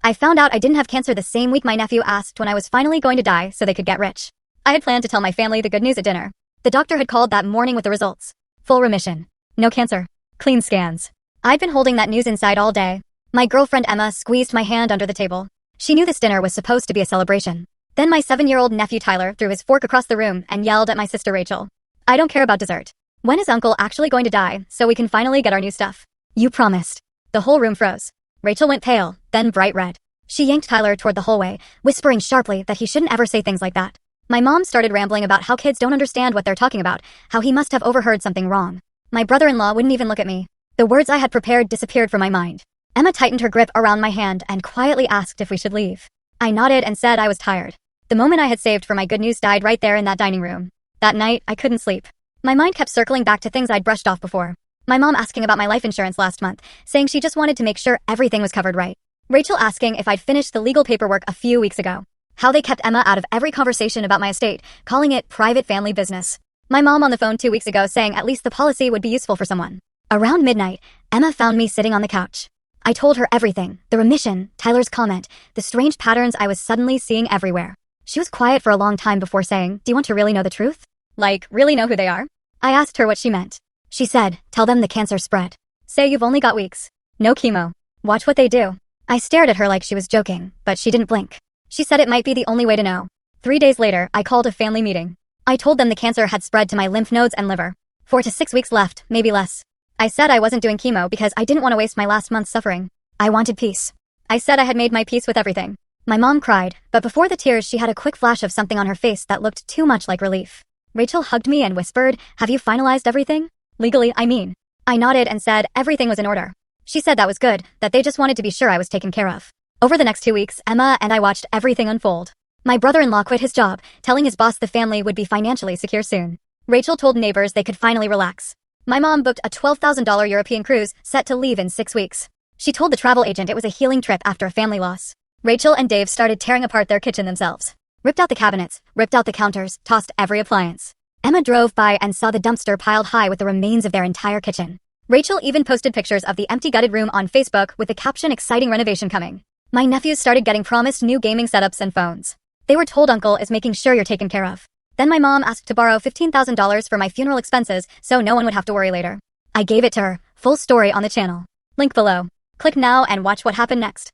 I found out I didn't have cancer the same week my nephew asked when I was finally going to die so they could get rich. I had planned to tell my family the good news at dinner. The doctor had called that morning with the results. Full remission. No cancer. Clean scans. I'd been holding that news inside all day. My girlfriend Emma squeezed my hand under the table. She knew this dinner was supposed to be a celebration. Then my 7-year-old nephew Tyler threw his fork across the room and yelled at my sister Rachel. I don't care about dessert. When is Uncle actually going to die so we can finally get our new stuff? You promised. The whole room froze. Rachel went pale, then bright red. She yanked Tyler toward the hallway, whispering sharply that he shouldn't ever say things like that. My mom started rambling about how kids don't understand what they're talking about, how he must have overheard something wrong. My brother-in-law wouldn't even look at me. The words I had prepared disappeared from my mind. Emma tightened her grip around my hand and quietly asked if we should leave. I nodded and said I was tired. The moment I had saved for my good news died right there in that dining room. That night, I couldn't sleep. My mind kept circling back to things I'd brushed off before. My mom asking about my life insurance last month, saying she just wanted to make sure everything was covered right. Rachel asking if I'd finished the legal paperwork a few weeks ago. How they kept Emma out of every conversation about my estate, calling it private family business. My mom on the phone 2 weeks ago saying at least the policy would be useful for someone. Around midnight, Emma found me sitting on the couch. I told her everything, the remission, Tyler's comment, the strange patterns I was suddenly seeing everywhere. She was quiet for a long time before saying, "Do you want to really know the truth? Like, really know who they are?" I asked her what she meant. She said, "Tell them the cancer spread. Say you've only got weeks. No chemo. Watch what they do." I stared at her like she was joking, but she didn't blink. She said it might be the only way to know. 3 days later, I called a family meeting. I told them the cancer had spread to my lymph nodes and liver. 4 to 6 weeks left, maybe less. I said I wasn't doing chemo because I didn't want to waste my last month's suffering. I wanted peace. I said I had made my peace with everything. My mom cried, but before the tears she had a quick flash of something on her face that looked too much like relief. Rachel hugged me and whispered, "Have you finalized everything? Legally, I mean." I nodded and said everything was in order. She said that was good, that they just wanted to be sure I was taken care of. Over the next 2 weeks, Emma and I watched everything unfold. My brother-in-law quit his job, telling his boss the family would be financially secure soon. Rachel told neighbors they could finally relax. My mom booked a $12,000 European cruise set to leave in 6 weeks. She told the travel agent it was a healing trip after a family loss. Rachel and Dave started tearing apart their kitchen themselves. Ripped out the cabinets, ripped out the counters, tossed every appliance. Emma drove by and saw the dumpster piled high with the remains of their entire kitchen. Rachel even posted pictures of the empty gutted room on Facebook with the caption "Exciting renovation coming." My nephews started getting promised new gaming setups and phones. They were told Uncle is making sure you're taken care of. Then my mom asked to borrow $15,000 for my funeral expenses so no one would have to worry later. I gave it to her, full story on the channel. Link below. Click now and watch what happened next.